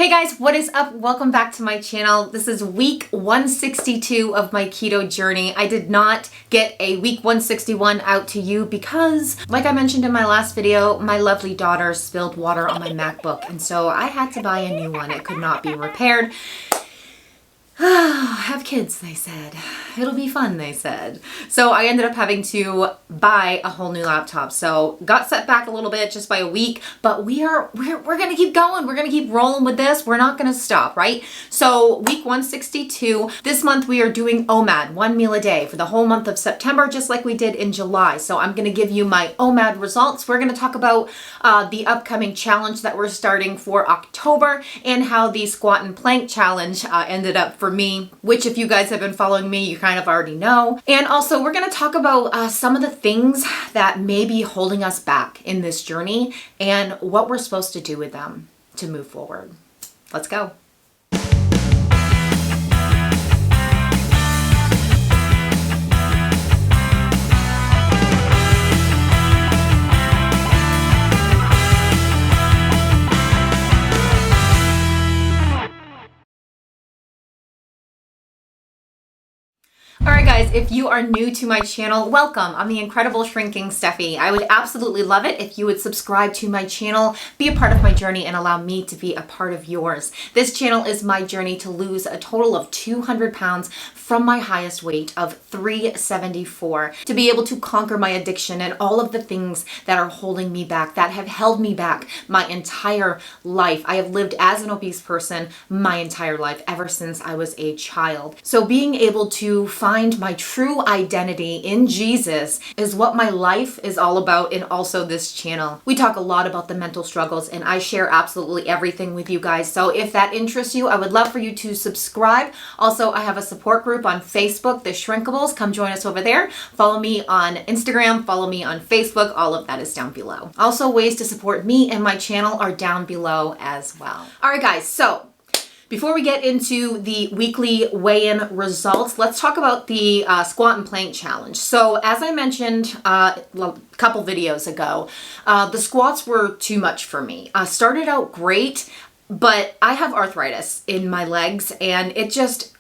Hey guys, what is up? Welcome back to my channel. This is week 162 of my keto journey. I did not get a week 161 out to you because, like I mentioned in my last video, my lovely daughter spilled water on my MacBook, and so I had to buy a new one. It could not be repaired. Have kids, they said. It'll be fun, they said. So I ended up having to buy a whole new laptop. So got set back a little bit just by a week, but we're gonna keep going. We're gonna keep rolling with this. We're not gonna stop, right? So week 162, this month we are doing OMAD, 1 meal a day for the whole month of September, just like we did in July. So I'm gonna give you my OMAD results. We're gonna talk about the upcoming challenge that we're starting for October and how the squat and plank challenge ended up for me, which if you guys have been following me, you kind of already know. And also we're going to talk about some of the things that may be holding us back in this journey and what we're supposed to do with them to move forward. Let's go. Alright guys, if you are new to my channel, welcome. I'm the incredible shrinking Steffi. I would absolutely love it if you would subscribe to my channel, be a part of my journey, and allow me to be a part of yours. This channel is my journey to lose a total of 200 pounds from my highest weight of 374, to be able to conquer my addiction and all of the things that are holding me back, that have held me back my entire life. I have lived as an obese person my entire life, ever since I was a child. So being able to find my true identity in Jesus is what my life is all about, and also this channel. We talk a lot about the mental struggles, and I share absolutely everything with you guys. So if that interests you, I would love for you to subscribe. Also, I have a support group on Facebook, The Shrinkables. Come join us over there. Follow me on Instagram, follow me on Facebook. All of that is down below. Also, ways to support me and my channel are down below as well. All right, guys, so before we get into the weekly weigh-in results, let's talk about the squat and plank challenge. So as I mentioned a couple videos ago, the squats were too much for me. Started out great, but I have arthritis in my legs, and it just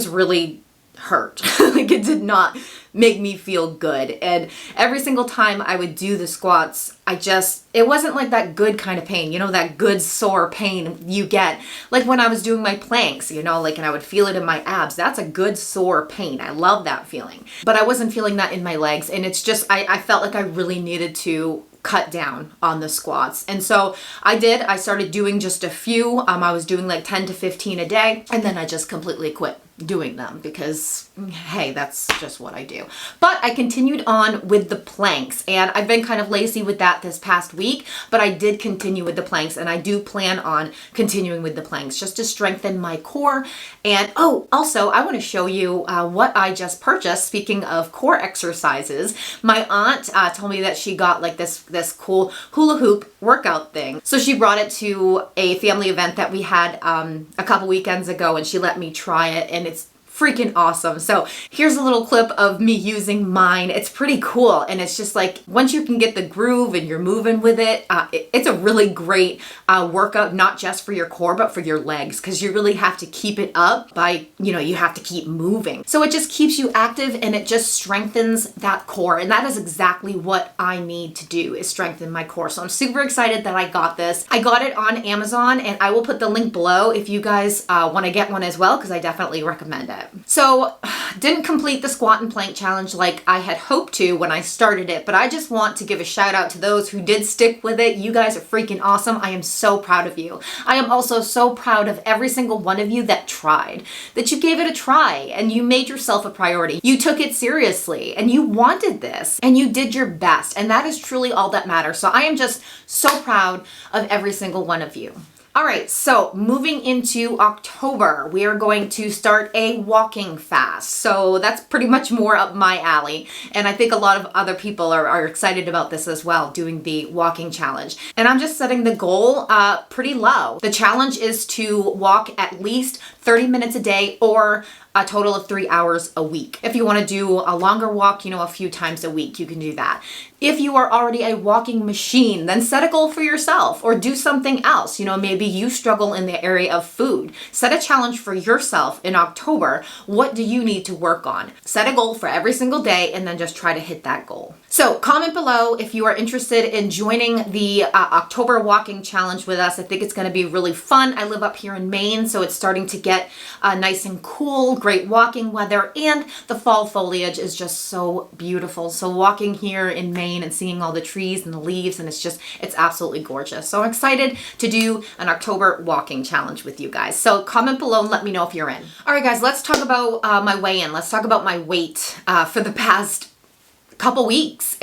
really hurt. Like, it did not make me feel good. And every single time I would do the squats, it wasn't like that good kind of pain, you know, that good sore pain you get. Like when I was doing my planks, you know, like, and I would feel it in my abs. That's a good sore pain. I love that feeling. But I wasn't feeling that in my legs. And it's just, I felt like I really needed to cut down on the squats. And so I started doing just a few. I was doing like 10 to 15 a day, and then I just completely quit doing them because, hey, that's just what I do. But I continued on with the planks, and I've been kind of lazy with that this past week, but I did continue with the planks, and I do plan on continuing with the planks just to strengthen my core. And oh, also I want to show you what I just purchased. Speaking of core exercises, my aunt told me that she got like this cool hula hoop workout thing. So she brought it to a family event that we had a couple weekends ago, and she let me try it, and it's freaking awesome. So here's a little clip of me using mine. It's pretty cool, and it's just like, once you can get the groove and you're moving with it, it's a really great workout, not just for your core, but for your legs, because you really have to keep it up by, you know, you have to keep moving. So it just keeps you active, and it just strengthens that core, and that is exactly what I need to do, is strengthen my core. So I'm super excited that I got this. I got it on Amazon, and I will put the link below if you guys want to get one as well, because I definitely recommend it. So didn't complete the squat and plank challenge like I had hoped to when I started it, but I just want to give a shout out to those who did stick with it. You guys are freaking awesome. I am so proud of you. I am also so proud of every single one of you that tried, that you gave it a try, and you made yourself a priority. You took it seriously, and you wanted this, and you did your best, and that is truly all that matters. So I am just so proud of every single one of you. All right, so moving into October, we are going to start a walking fast. So that's pretty much more up my alley. And I think a lot of other people are excited about this as well, doing the walking challenge. And I'm just setting the goal pretty low. The challenge is to walk at least 30 minutes a day, or a total of 3 hours a week. If you want to do a longer walk, you know, a few times a week, you can do that. If you are already a walking machine, then set a goal for yourself or do something else. Maybe you struggle in the area of food. Set a challenge for yourself in October. What do you need to work on? Set a goal for every single day and then just try to hit that goal. So comment below if you are interested in joining the October walking challenge with us. I think it's going to be really fun. I live up here in Maine, so it's starting to get nice and cool, great walking weather, and the fall foliage is just so beautiful. So walking here in Maine and seeing all the trees and the leaves, and it's absolutely gorgeous. So I'm excited to do an October walking challenge with you guys. So comment below and let me know if you're in. All right, guys, let's talk about my weigh-in. Let's talk about my weight for the past couple weeks.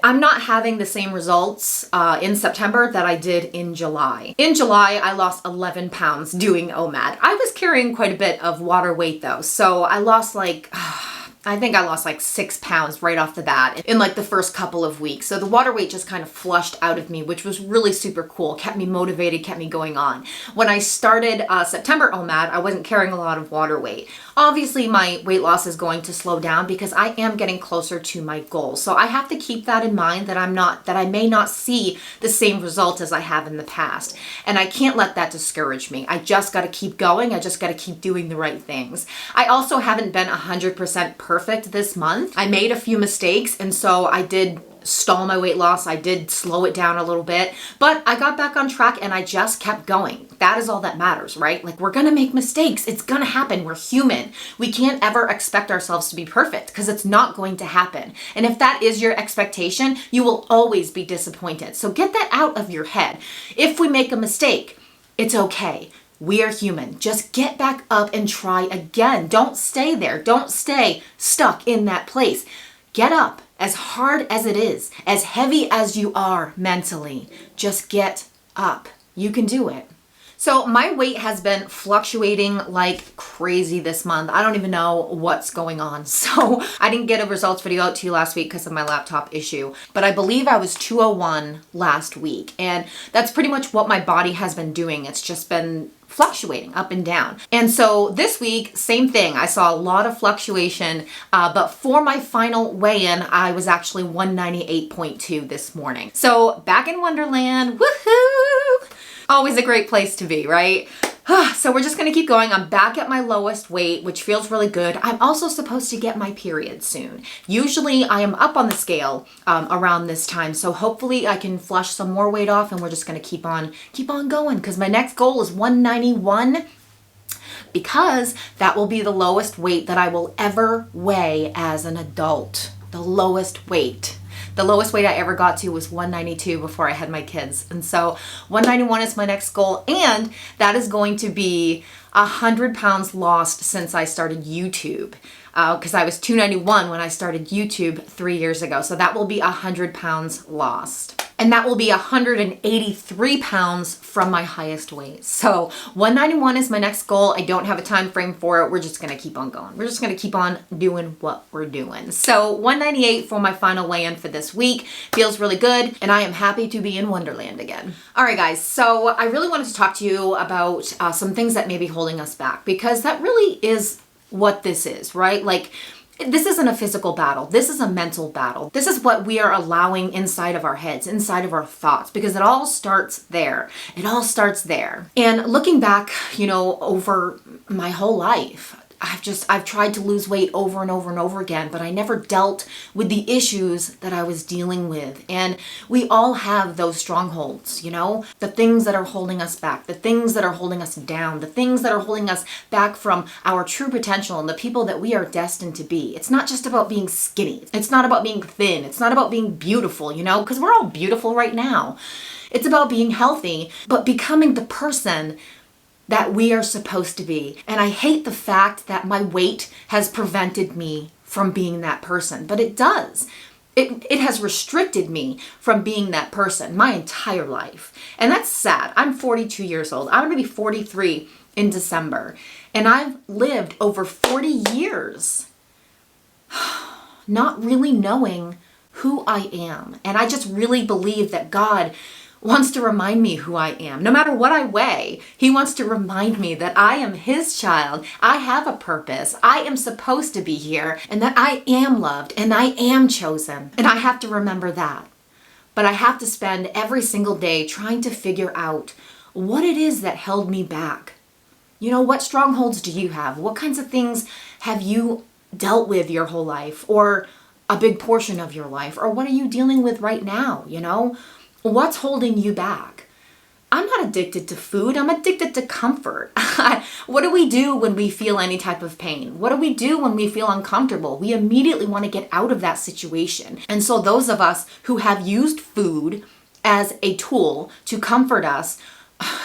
I'm not having the same results in September that I did in July. In July, I lost 11 pounds doing OMAD. I was carrying quite a bit of water weight though, so I lost I think I lost 6 pounds right off the bat in the first couple of weeks. So the water weight just kind of flushed out of me, which was really super cool. Kept me motivated, kept me going on. When I started September OMAD, I wasn't carrying a lot of water weight. Obviously, my weight loss is going to slow down because I am getting closer to my goal. So I have to keep that in mind that I may not see the same results as I have in the past. And I can't let that discourage me. I just got to keep going. I just got to keep doing the right things. I also haven't been 100% perfect this month. I made a few mistakes, and so I did stall my weight loss. I did slow it down a little bit, but I got back on track and I just kept going. That is all that matters, right? We're gonna make mistakes. It's gonna happen. We're human. We can't ever expect ourselves to be perfect because it's not going to happen. And if that is your expectation, you will always be disappointed. So get that out of your head. If we make a mistake, it's okay. We are human. Just get back up and try again. Don't stay there. Don't stay stuck in that place. Get up. As hard as it is, as heavy as you are mentally, just get up. You can do it. So my weight has been fluctuating like crazy this month. I don't even know what's going on. So I didn't get a results video out to you last week because of my laptop issue, but I believe I was 201 last week. And that's pretty much what my body has been doing. It's just been fluctuating up and down. And so this week, same thing. I saw a lot of fluctuation, but for my final weigh-in, I was actually 198.2 this morning. So back in Wonderland, woohoo! Always a great place to be, right? So we're just gonna keep going. I'm back at my lowest weight, which feels really good. I'm also supposed to get my period soon. Usually I am up on the scale around this time, so hopefully I can flush some more weight off, and we're just gonna keep on going, because my next goal is 191, because that will be the lowest weight that I will ever weigh as an adult. The lowest weight. The lowest weight I ever got to was 192 before I had my kids. And so 191 is my next goal. And that is going to be 100 pounds lost since I started YouTube. Because I was 291 when I started YouTube 3 years ago. So that will be 100 pounds lost. And that will be 183 pounds from my highest weight. So 191 is my next goal. I don't have a time frame for it. We're just gonna keep on going. We're just gonna keep on doing what we're doing. So 198 for my final weigh-in for this week. Feels really good, and I am happy to be in Wonderland again. All right, guys, so I really wanted to talk to you about some things that may be holding us back, because that really is what this is, right? This isn't a physical battle. This is a mental battle. This is what we are allowing inside of our heads, inside of our thoughts, because it all starts there. It all starts there. And looking back, over my whole life, I've tried to lose weight over and over and over again, but I never dealt with the issues that I was dealing with. And we all have those strongholds, the things that are holding us back, the things that are holding us down, the things that are holding us back from our true potential and the people that we are destined to be. It's not just about being skinny. It's not about being thin. It's not about being beautiful, because we're all beautiful right now. It's about being healthy, but becoming the person that we are supposed to be. And I hate the fact that my weight has prevented me from being that person, but it does. It has restricted me from being that person my entire life. And that's sad. I'm 42 years old. I'm gonna be 43 in December. And I've lived over 40 years not really knowing who I am. And I just really believe that God wants to remind me who I am. No matter what I weigh, he wants to remind me that I am his child. I have a purpose. I am supposed to be here, and that I am loved and I am chosen. And I have to remember that. But I have to spend every single day trying to figure out what it is that held me back. You know, what strongholds do you have? What kinds of things have you dealt with your whole life, or a big portion of your life? Or what are you dealing with right now? You know, what's holding you back? I'm not addicted to food. I'm addicted to comfort. What do we do when we feel any type of pain? What do we do when we feel uncomfortable? We immediately want to get out of that situation. And so those of us who have used food as a tool to comfort us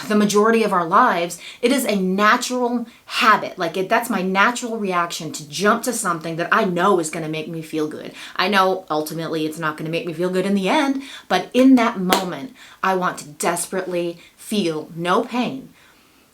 the majority of our lives, it is a natural habit. That's my natural reaction, to jump to something that I know is going to make me feel good. I know ultimately it's not going to make me feel good in the end, but in that moment, I want to desperately feel no pain.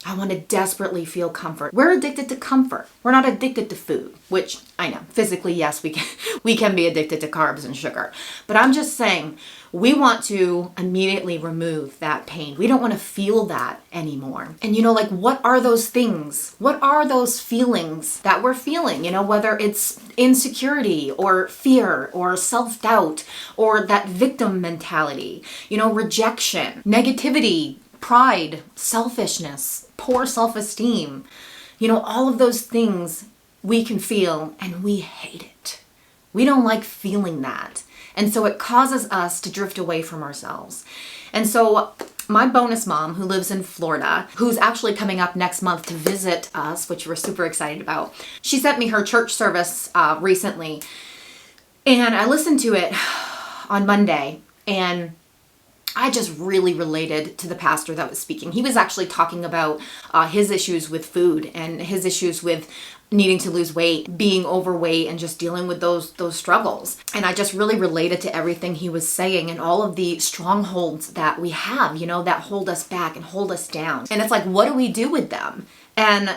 I want to desperately feel comfort. We're addicted to comfort. We're not addicted to food, which I know physically, yes, we can be addicted to carbs and sugar. But I'm just saying, we want to immediately remove that pain. We don't want to feel that anymore. And you know, what are those things? What are those feelings that we're feeling? You know, whether it's insecurity or fear or self-doubt or that victim mentality, you know, rejection, negativity, pride, selfishness, poor self-esteem, you know, all of those things we can feel, and we hate it. We don't like feeling that. And so it causes us to drift away from ourselves. And so my bonus mom, who lives in Florida, who's actually coming up next month to visit us, which we're super excited about, she sent me her church service recently. And I listened to it on Monday, and I just really related to the pastor that was speaking. He was actually talking about his issues with food and his issues with needing to lose weight, being overweight, and just dealing with those struggles. And I just really related to everything he was saying and all of the strongholds that we have, you know, that hold us back and hold us down. And it's like, what do we do with them? And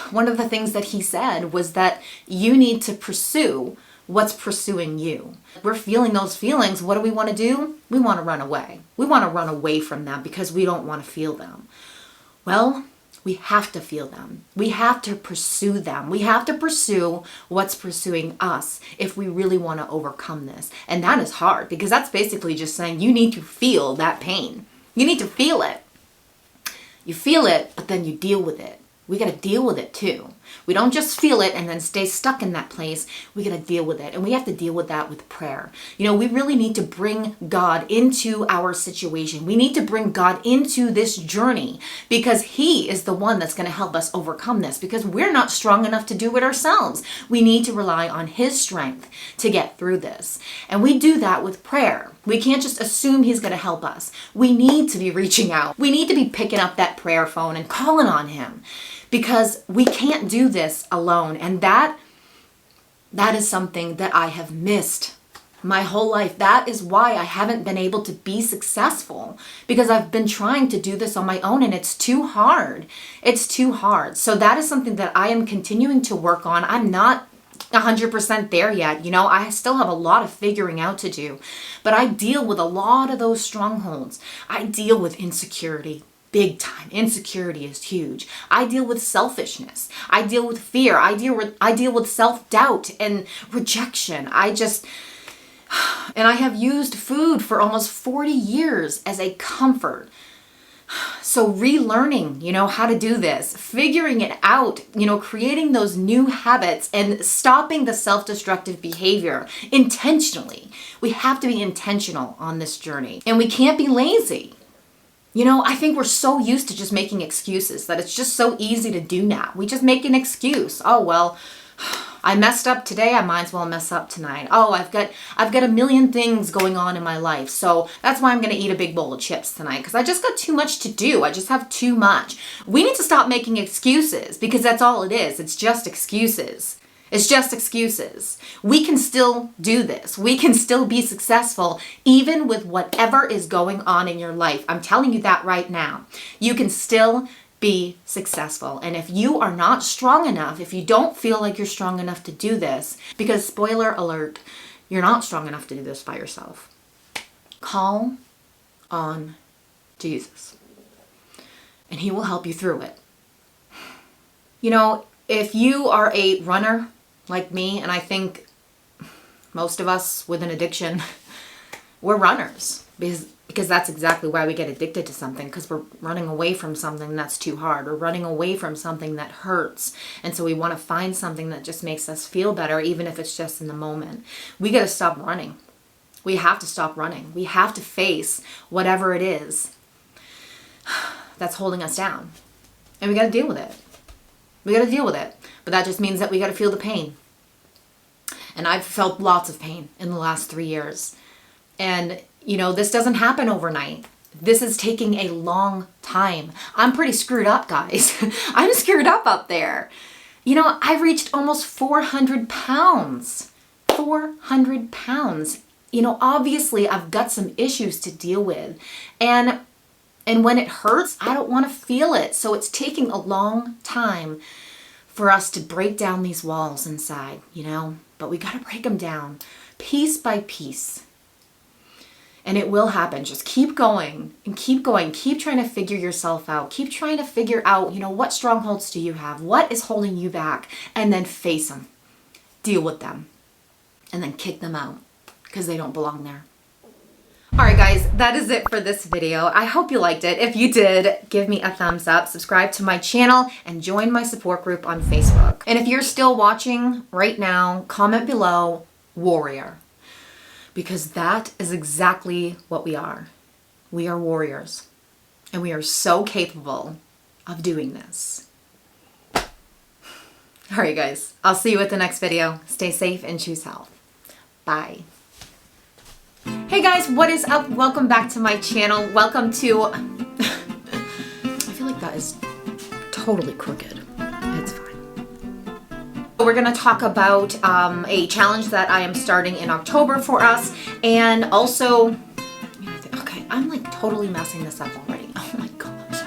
one of the things that he said was that you need to pursue what's pursuing you. We're feeling those feelings. What do we want to do? We want to run away. We want to run away from them because we don't want to feel them. Well, we have to feel them. We have to pursue them. We have to pursue what's pursuing us if we really want to overcome this. And that is hard, because that's basically just saying you need to feel that pain. You need to feel it. You feel it, but then you deal with it. We got to deal with it too. We don't just feel it and then stay stuck in that place. We got to deal with it. And we have to deal with that with prayer. You know, we really need to bring God into our situation. We need to bring God into this journey, because He is the one that's going to help us overcome this, because we're not strong enough to do it ourselves. We need to rely on His strength to get through this. And we do that with prayer. We can't just assume He's going to help us. We need to be reaching out. We need to be picking up that prayer phone and calling on Him, because we can't do this alone. And that is something that I have missed my whole life. That is why I haven't been able to be successful, because I've been trying to do this on my own, and it's too hard. It's too hard. So that is something that I am continuing to work on. I'm not 100% there yet. You know, I still have a lot of figuring out to do, but I deal with a lot of those strongholds. I deal with insecurity. Big time. Insecurity is huge. I deal with selfishness. I deal with fear. I deal with self-doubt and rejection. And I have used food for almost 40 years as a comfort. So relearning, you know, how to do this, figuring it out, you know, creating those new habits and stopping the self-destructive behavior intentionally. We have to be intentional on this journey, and we can't be lazy. You know, I think we're so used to just making excuses that it's just so easy to do now. We just make an excuse. Oh, well, I messed up today. I might as well mess up tonight. Oh, I've got a million things going on in my life. So that's why I'm going to eat a big bowl of chips tonight, because I just got too much to do. I just have too much. We need to stop making excuses, because that's all it is. It's just excuses. It's just excuses. We can still do this. We can still be successful even with whatever is going on in your life. I'm telling you that right now. You can still be successful. And if you are not strong enough, if you don't feel like you're strong enough to do this, because spoiler alert, you're not strong enough to do this by yourself. Call on Jesus. And he will help you through it. You know, if you are a runner like me, and I think most of us with an addiction, we're runners because that's exactly why we get addicted to something, because we're running away from something that's too hard. We're running away from something that hurts. And so we want to find something that just makes us feel better, even if it's just in the moment. We got to stop running. We have to stop running. We have to face whatever it is that's holding us down. And we got to deal with it. We got to deal with it. But that just means that we got to feel the pain. And I've felt lots of pain in the last 3 years. And, you know, this doesn't happen overnight. This is taking a long time. I'm pretty screwed up, guys. I'm screwed up there. You know, I've reached almost 400 pounds. 400 pounds. You know, obviously I've got some issues to deal with. And when it hurts, I don't want to feel it. So it's taking a long time for us to break down these walls inside, you know? But we got to break them down piece by piece. And it will happen. Just keep going and keep going. Keep trying to figure yourself out. Keep trying to figure out, you know, what strongholds do you have? What is holding you back? And then face them. Deal with them. And then kick them out because they don't belong there. Alright guys, that is it for this video. I hope you liked it. If you did, give me a thumbs up, subscribe to my channel, and join my support group on Facebook. And if you're still watching right now, comment below, warrior. Because that is exactly what we are. We are warriors. And we are so capable of doing this. Alright guys, I'll see you at the next video. Stay safe and choose health. Bye. Hey guys, what is up? Welcome back to my channel. Welcome to... I feel like that is totally crooked. It's fine. We're going to talk about a challenge that I am starting in October for us. And also... Okay, I'm like totally messing this up already. Oh my gosh.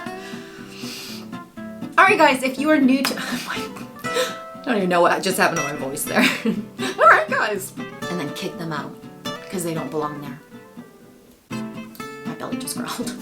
Alright guys, if you are new to... I don't even know what just happened to my voice there. Alright guys. And then kick them out. Because they don't belong there. My belly just growled.